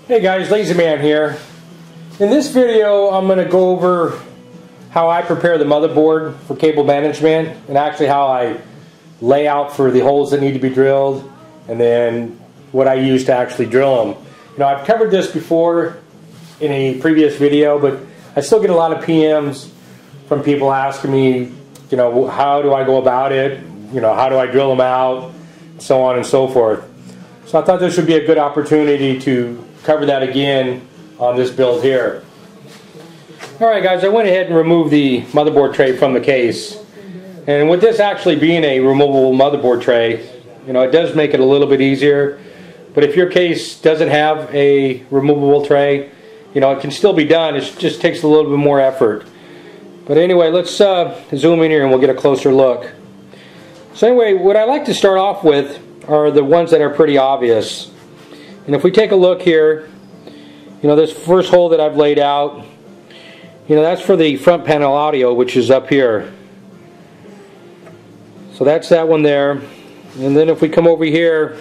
Hey guys, LazyMan here. In this video I'm going to go over how I prepare the motherboard for cable management and actually how I lay out for the holes that need to be drilled and then what I use to actually drill them. You know, I've covered this before in a previous video, but I still get a lot of PMs from people asking me, you know, how do I go about it? You know, how do I drill them out? So on and so forth. So I thought this would be a good opportunity to cover that again on this build here. Alright guys, I went ahead and removed the motherboard tray from the case. And with this actually being a removable motherboard tray, you know, it does make it a little bit easier. But if your case doesn't have a removable tray, you know, it can still be done. It just takes a little bit more effort. But anyway, let's zoom in here and we'll get a closer look. So anyway, what I like to start off with are the ones that are pretty obvious. And if we take a look here, you know, this first hole that I've laid out, you know, that's for the front panel audio, which is up here. So that's that one there. And then if we come over here,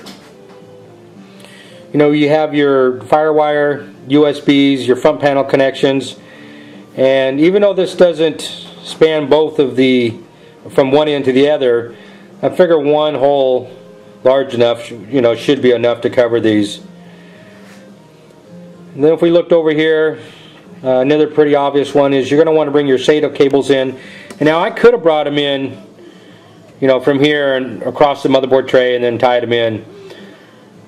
you know, you have your FireWire, USBs, your front panel connections. And even though this doesn't span both of the, from one end to the other, I figure one hole large enough, you know, should be enough to cover these. And then if we looked over here, another pretty obvious one is you're going to want to bring your SATA cables in. And now I could have brought them in, you know, from here and across the motherboard tray and then tied them in.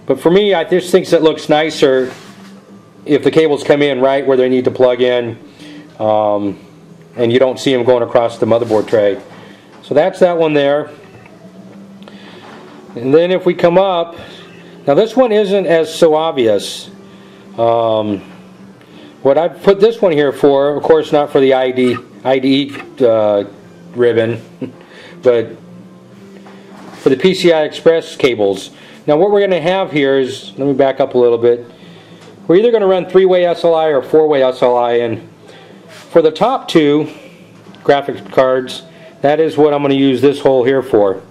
But for me, I just think it looks nicer if the cables come in right where they need to plug in, and you don't see them going across the motherboard tray. So that's that one there. And then if we come up, now this one isn't as so obvious. What I've put this one here for, of course not for the IDE ribbon, but for the PCI Express cables. Now what we're going to have here is, let me back up a little bit, we're either going to run 3-way SLI or 4-way SLI, and for the top two graphics cards, that is what I'm going to use this hole here for.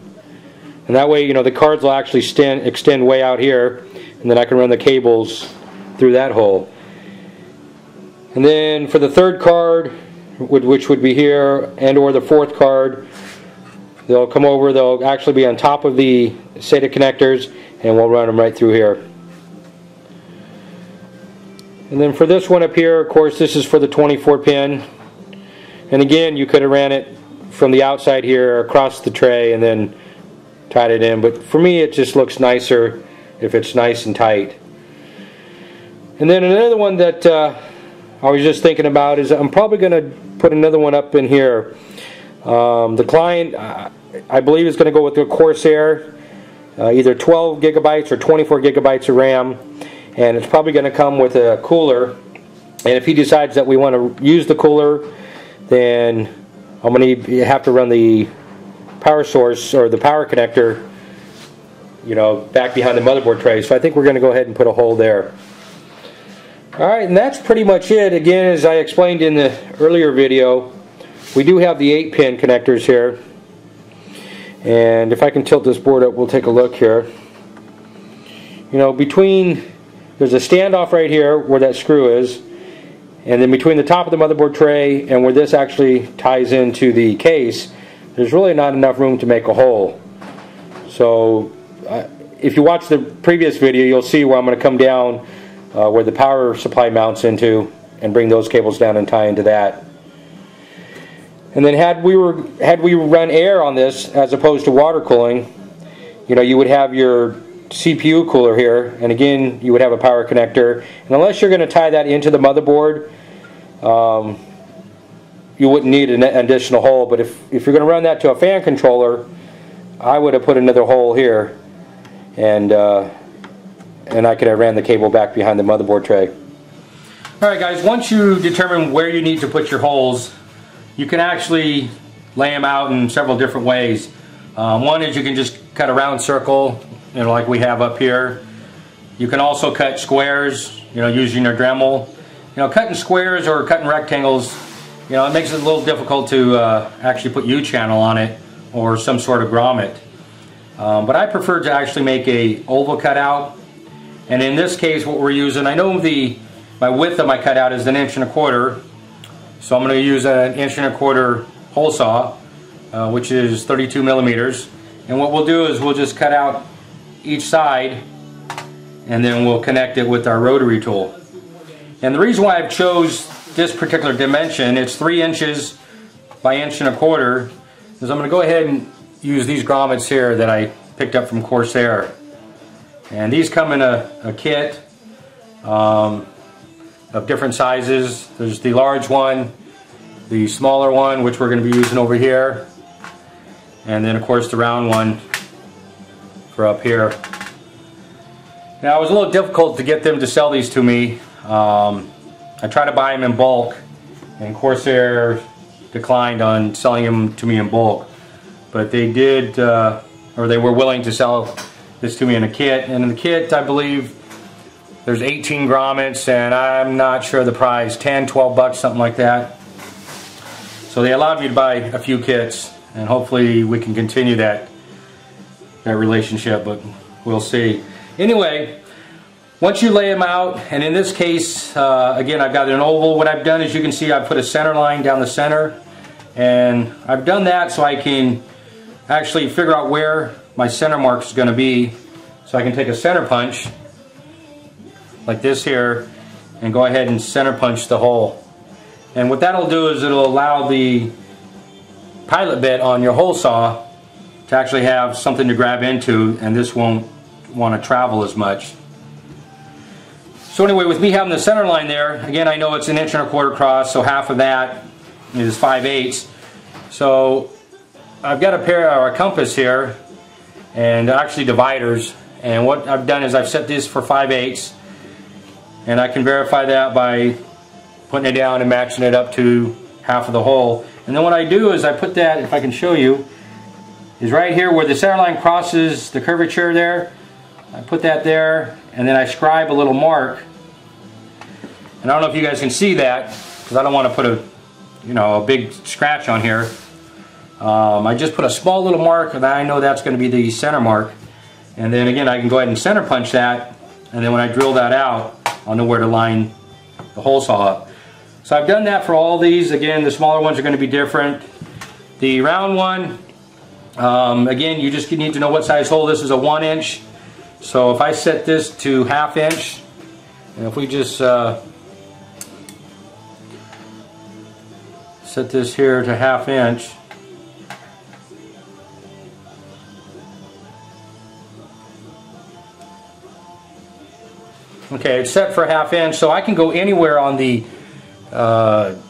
And that way, you know, the cards will actually extend way out here, and then I can run the cables through that hole. And then for the third card, which would be here, and or the fourth card, they'll come over, they'll actually be on top of the SATA connectors, and we'll run them right through here. And then for this one up here, of course, this is for the 24 pin. And again, you could have ran it from the outside here across the tray and then tied it in, but for me it just looks nicer if it's nice and tight. And then another one that I was just thinking about is I'm probably going to put another one up in here. The client, I believe, is going to go with the Corsair, either 12 gigabytes or 24 gigabytes of RAM, and it's probably going to come with a cooler. And if he decides that we want to use the cooler, then I'm going to have to run the power source or the power connector, you know, back behind the motherboard tray. So I think we're going to go ahead and put a hole there. Alright, and that's pretty much it. Again, as I explained in the earlier video, we do have the 8-pin connectors here. And if I can tilt this board up, we'll take a look here. You know, there's a standoff right here where that screw is, and then between the top of the motherboard tray and where this actually ties into the case, there's really not enough room to make a hole. So if you watch the previous video, you'll see where I'm going to come down where the power supply mounts into and bring those cables down and tie into that. And then had we run air on this as opposed to water cooling, you know, you would have your CPU cooler here, and again you would have a power connector, and unless you're going to tie that into the motherboard, you wouldn't need an additional hole. But if you're going to run that to a fan controller, I would have put another hole here, and I could have ran the cable back behind the motherboard tray. Alright guys, once you determine where you need to put your holes, you can actually lay them out in several different ways. One is you can just cut a round circle, you know, like we have up here. You can also cut squares, you know, using your Dremel. You know, cutting squares or cutting rectangles, you know, it makes it a little difficult to actually put U-channel on it or some sort of grommet. But I prefer to actually make a oval cutout And in this case, what we're using, I know my width of my cutout is 1 1/4 inches, so I'm going to use an 1 1/4 inch hole saw, which is 32 millimeters. And what we'll do is we'll just cut out each side, and then we'll connect it with our rotary tool. And the reason why I've chose this particular dimension, it's 3 inches by 1 1/4 inches, is I'm going to go ahead and use these grommets here that I picked up from Corsair. And these come in a kit of different sizes. There's the large one, the smaller one, which we're going to be using over here, and then of course the round one for up here. Now, it was a little difficult to get them to sell these to me. I tried to buy them in bulk, and Corsair declined on selling them to me in bulk. But they did, or they were willing to sell this to me in a kit. And in the kit, I believe there's 18 grommets, and I'm not sure the price, 10, 12 bucks, something like that. So they allowed me to buy a few kits, and hopefully we can continue that relationship, but we'll see. Anyway, once you lay them out, and in this case, again, I've got an oval. What I've done is, you can see I've put a center line down the center, and I've done that so I can actually figure out where my center mark is going to be, so I can take a center punch like this here and go ahead and center punch the hole. And what that'll do is it'll allow the pilot bit on your hole saw to actually have something to grab into, and this won't want to travel as much. So anyway, with me having the center line there, again, I know it's 1 1/4 inch across, so half of that is 5/8. So I've got a compass here, and actually dividers, and what I've done is I've set this for 5/8, and I can verify that by putting it down and matching it up to half of the hole. And then what I do is I put that, if I can show you, is right here where the center line crosses the curvature there. I put that there, and then I scribe a little mark. And I don't know if you guys can see that, because I don't want to put a big scratch on here. I just put a small little mark, and I know that's going to be the center mark. And then again, I can go ahead and center punch that, and then when I drill that out, I'll know where to line the hole saw up. So I've done that for all these. Again, the smaller ones are going to be different. The round one, again, you just need to know what size hole. This is a 1 inch. So if I set this to 1/2 inch, and if we just set this here to 1/2 inch, okay, it's set for 1/2 inch, so I can go anywhere on the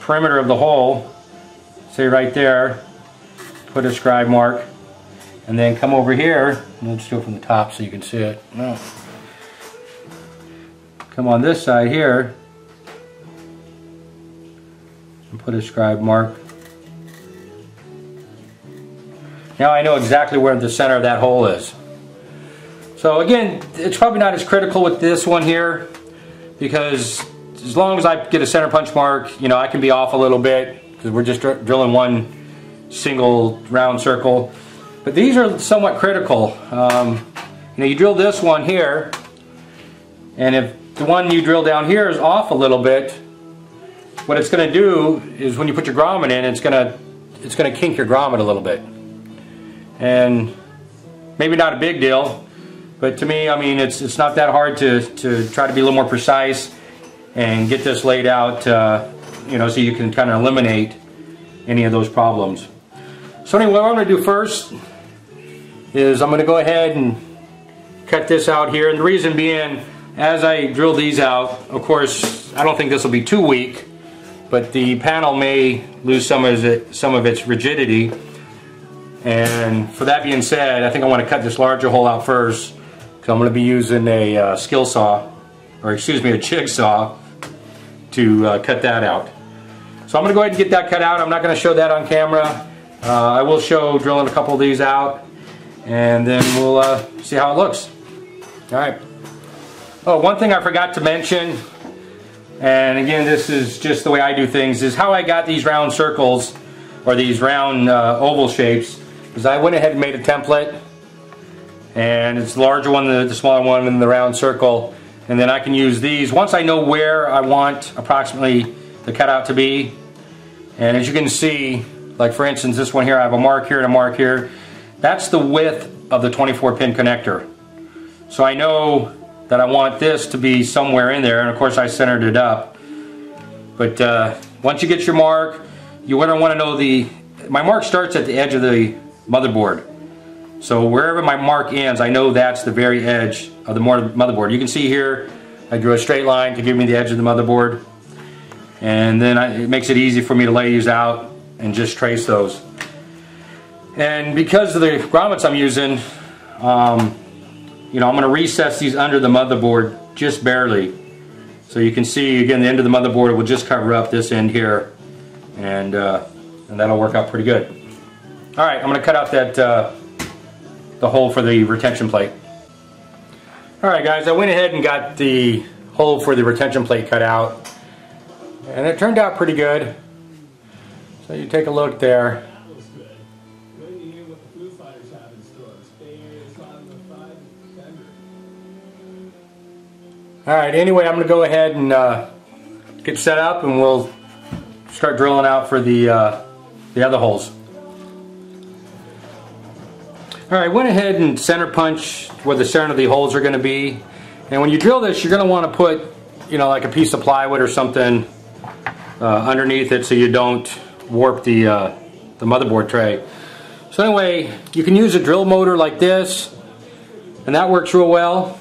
perimeter of the hole, say right there, put a scribe mark, and then come over here, and let's do it from the top so you can see it. No. Come on this side here, and put a scribe mark. Now I know exactly where the center of that hole is. So again, it's probably not as critical with this one here, because as long as I get a center punch mark, I can be off a little bit, because we're just drilling one single round circle. But these are somewhat critical. You drill this one here, and if the one you drill down here is off a little bit, what it's going to do is when you put your grommet in, it's going to kink your grommet a little bit. And maybe not a big deal, but to me, I mean, it's not that hard to try to be a little more precise and get this laid out, so you can kind of eliminate any of those problems. So anyway, what I'm going to do first is I'm going to go ahead and cut this out here. And the reason being, as I drill these out, of course, I don't think this will be too weak, but the panel may lose some of its rigidity. And for that being said, I think I want to cut this larger hole out first, because I'm going to be using a skill saw, or excuse me, a jigsaw to cut that out. So I'm going to go ahead and get that cut out. I'm not going to show that on camera. I will show drilling a couple of these out, and then we'll see how it looks. Alright. Oh, one thing I forgot to mention, and again, this is just the way I do things, is how I got these round circles, or these round oval shapes, is I went ahead and made a template, and it's the larger one, the smaller one, and the round circle. and then I can use these once I know where I want approximately the cutout to be. And as you can see, like for instance this one here, I have a mark here and a mark here. That's the width of the 24 pin connector. So I know that I want this to be somewhere in there, and of course I centered it up. But once you get your mark, you want to know my mark starts at the edge of the motherboard. So wherever my mark ends, I know that's the very edge of the motherboard. You can see here, I drew a straight line to give me the edge of the motherboard. And then it makes it easy for me to lay these out and just trace those. And because of the grommets I'm using, you know, I'm going to recess these under the motherboard just barely. So you can see, again, the end of the motherboard will just cover up this end here. And that'll work out pretty good. Alright, I'm going to cut out the hole for the retention plate. Alright guys, I went ahead and got the hole for the retention plate cut out. And it turned out pretty good. So you take a look there. Alright, anyway, I'm going to go ahead and get set up and we'll start drilling out for the other holes. Alright, I went ahead and center punched where the center of the holes are going to be. And when you drill this, you're going to want to put, you know, like a piece of plywood or something underneath it so you don't warp the motherboard tray. So anyway, you can use a drill motor like this, and that works real well.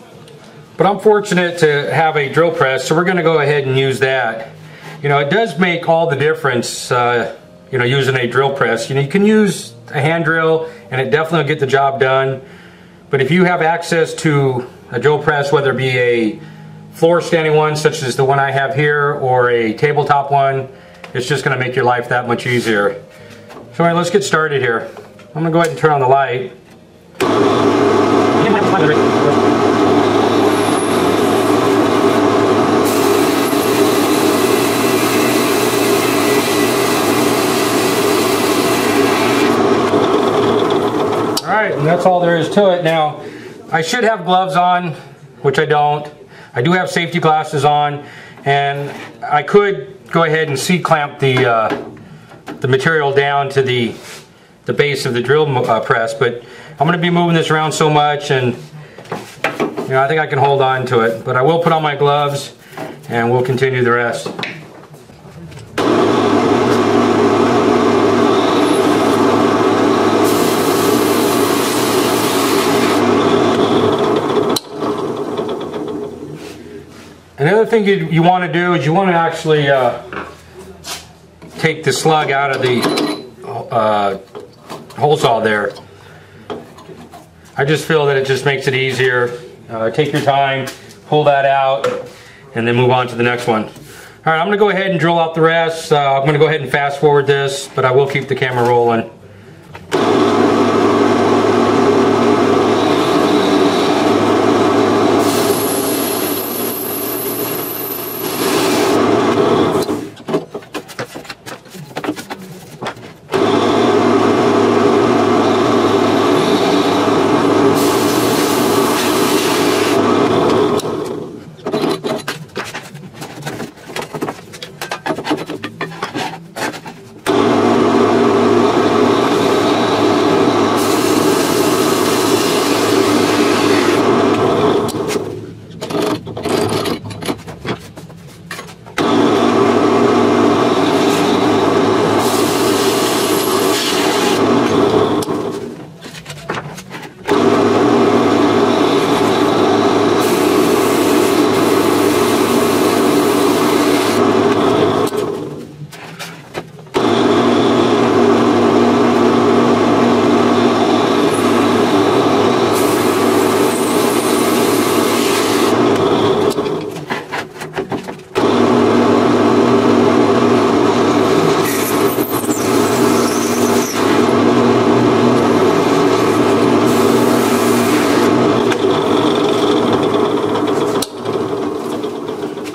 But I'm fortunate to have a drill press, so we're going to go ahead and use that. You know, it does make all the difference, you know, using a drill press. You know, you can use a hand drill, and it definitely will get the job done. But if you have access to a drill press, whether it be a floor standing one, such as the one I have here, or a tabletop one, it's just going to make your life that much easier. So anyway, let's get started here. I'm going to go ahead and turn on the light. Alright, and that's all there is to it. Now, I should have gloves on, which I don't. I do have safety glasses on, and I could go ahead and C-clamp the material down to the base of the drill press, but I'm going to be moving this around so much, and you know, I think I can hold on to it. But I will put on my gloves, and we'll continue the rest. Another thing you want to do is you want to actually take the slug out of the hole saw there. I just feel that it just makes it easier. Take your time, pull that out, and then move on to the next one. Alright, I'm going to go ahead and drill out the rest. I'm going to go ahead and fast forward this, but I will keep the camera rolling.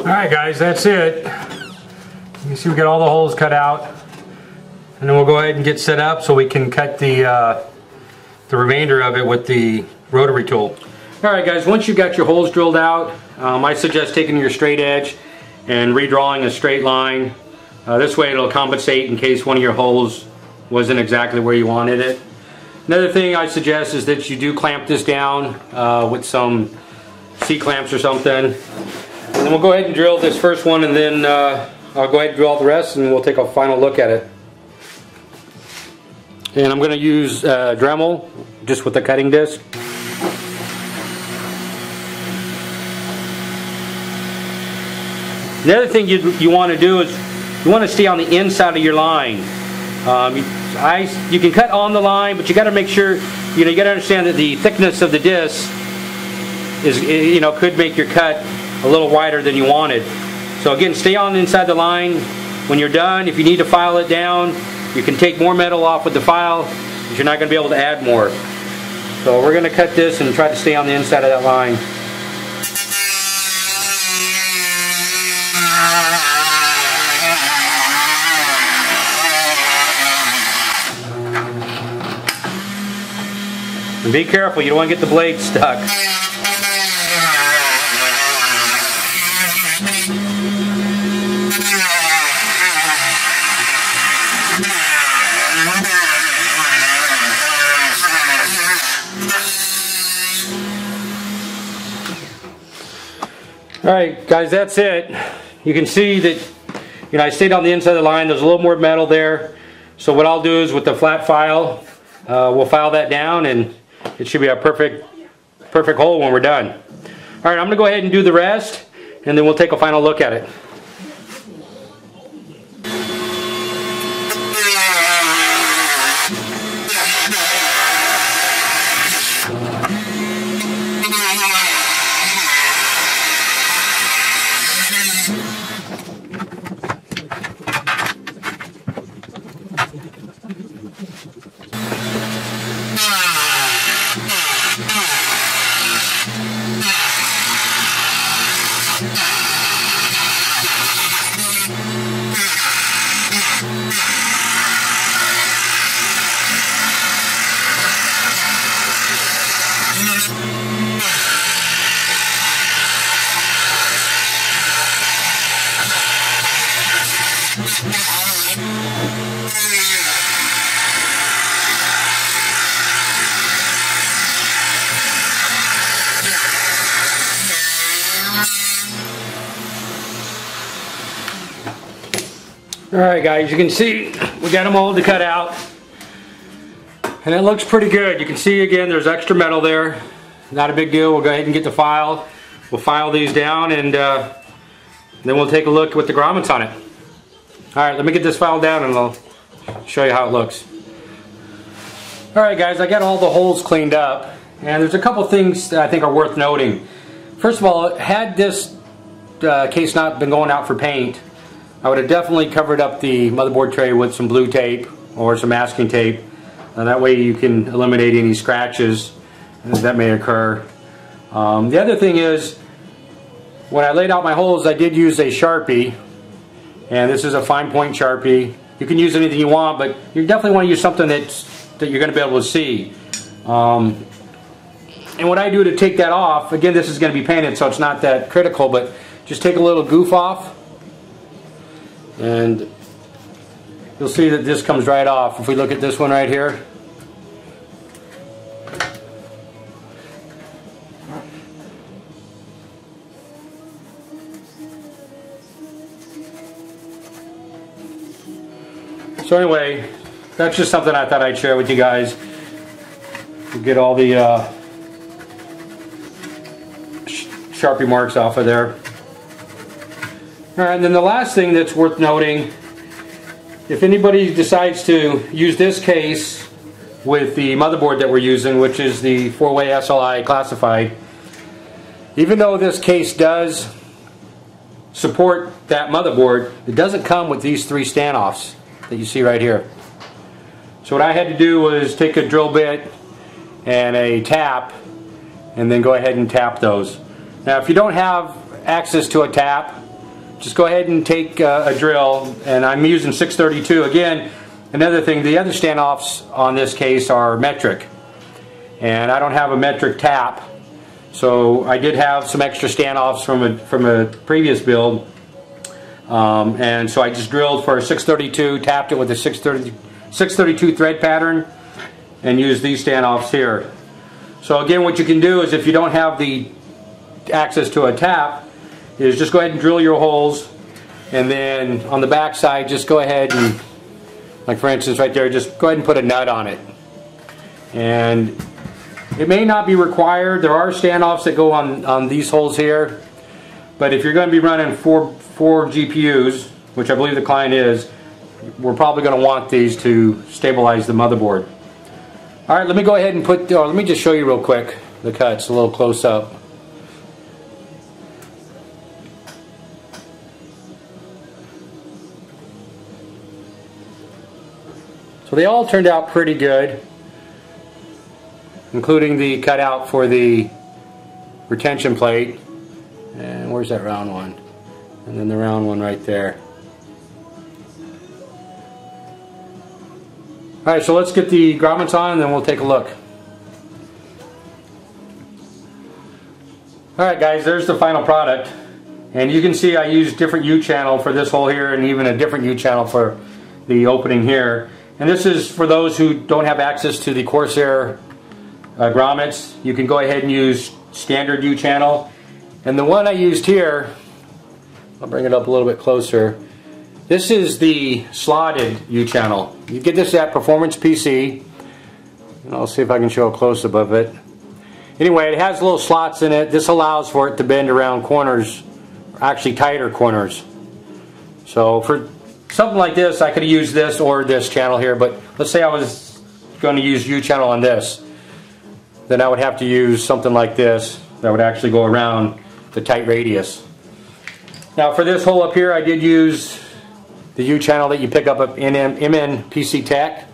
Alright guys, that's it. You can see we got all the holes cut out. And then we'll go ahead and get set up so we can cut the remainder of it with the rotary tool. Alright guys, once you've got your holes drilled out, I suggest taking your straight edge and redrawing a straight line. This way it'll compensate in case one of your holes wasn't exactly where you wanted it. Another thing I suggest is that you do clamp this down with some C-clamps or something. And then we'll go ahead and drill this first one, and then I'll go ahead and drill all the rest, and we'll take a final look at it. And I'm going to use Dremel just with the cutting disc. The other thing you want to do is you want to stay on the inside of your line. You can cut on the line, but you got to make sure, you got to understand that the thickness of the disc is, could make your cut a little wider than you wanted. So again, stay on inside the line. When you're done, if you need to file it down, you can take more metal off with the file, but you're not going to be able to add more. So we're going to cut this and try to stay on the inside of that line. And be careful, you don't want to get the blade stuck. Alright guys, that's it. You can see that I stayed on the inside of the line. There's a little more metal there. So what I'll do is with the flat file, we'll file that down, and it should be a perfect hole when we're done. Alright, I'm going to go ahead and do the rest, and then we'll take a final look at it. Alright guys, you can see we got them all to cut out, and it looks pretty good. You can see again there's extra metal there. Not a big deal. We'll go ahead and get the file. We'll file these down, and then we'll take a look with the grommets on it. Alright, let me get this file down and I'll show you how it looks. Alright guys, I got all the holes cleaned up, and there's a couple things that I think are worth noting. First of all, had this case not been going out for paint, I would have definitely covered up the motherboard tray with some blue tape or some masking tape. That way you can eliminate any scratches that may occur. The other thing is, when I laid out my holes, I did use a Sharpie, and this is a fine point Sharpie. You can use anything you want, but you definitely want to use something that you're going to be able to see. And what I do to take that off, again, this is going to be painted, so it's not that critical, but just take a little goof off, and you'll see that this comes right off. If we look at this one right here, so anyway, that's just something I thought I'd share with you guys. To get all the Sharpie marks off of there. Alright, and then the last thing that's worth noting, if anybody decides to use this case with the motherboard that we're using, which is the 4-way SLI classified, even though this case does support that motherboard, it doesn't come with these 3 standoffs that you see right here. So what I had to do was take a drill bit and a tap, and then go ahead and tap those. Now if you don't have access to a tap, just go ahead and take a drill, and I'm using 632. Again, another thing, the other standoffs on this case are metric, and I don't have a metric tap, So I did have some extra standoffs from a previous build, and so I just drilled for a 632, tapped it with a 632 thread pattern, and used these standoffs here. So again, what you can do is, if you don't have the access to a tap, is just go ahead and drill your holes, and then on the back side just go ahead and, like for instance right there, just go ahead and put a nut on it. And it may not be required. There are standoffs that go on these holes here, but if you're going to be running four GPUs, which I believe the client is, we're probably going to want these to stabilize the motherboard. Alright, let me go ahead and let me just show you real quick the cuts, a little close up. So they all turned out pretty good, including the cutout for the retention plate. And where's that round one? And then the round one right there. Alright, so let's get the grommets on and then we'll take a look. Alright guys, there's the final product. And you can see I used different U-channel for this hole here, and even a different U-channel for the opening here. And this is for those who don't have access to the Corsair grommets. You can go ahead and use standard U-channel. And the one I used here, I'll bring it up a little bit closer. This is the slotted U-channel. You get this at Performance PC. And I'll see if I can show a close-up of it. Anyway, it has little slots in it. This allows for it to bend around corners, actually tighter corners. So for something like this, I could have used this or this channel here, but let's say I was going to use U-channel on this. Then I would have to use something like this that would actually go around the tight radius. Now for this hole up here, I did use the U-channel that you pick up in MN PC Tech,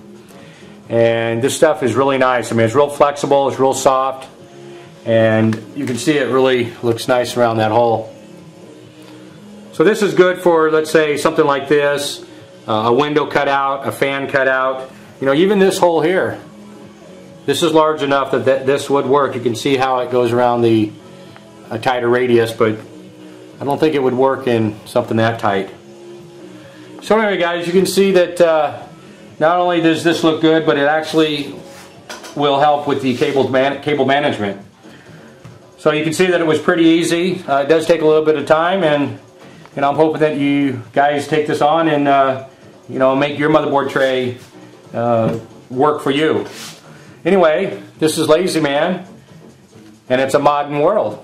and this stuff is really nice. I mean, it's real flexible, it's real soft, and you can see it really looks nice around that hole. So this is good for, let's say, something like this, a window cutout, a fan cutout. You know, even this hole here, this is large enough that this would work. You can see how it goes around a tighter radius, but I don't think it would work in something that tight. So anyway guys, you can see that not only does this look good, but it actually will help with the cable management. So you can see that it was pretty easy. It does take a little bit of time, and I'm hoping that you guys take this on and you know, make your motherboard tray work for you. Anyway, this is LazyMan, and it's a modern world.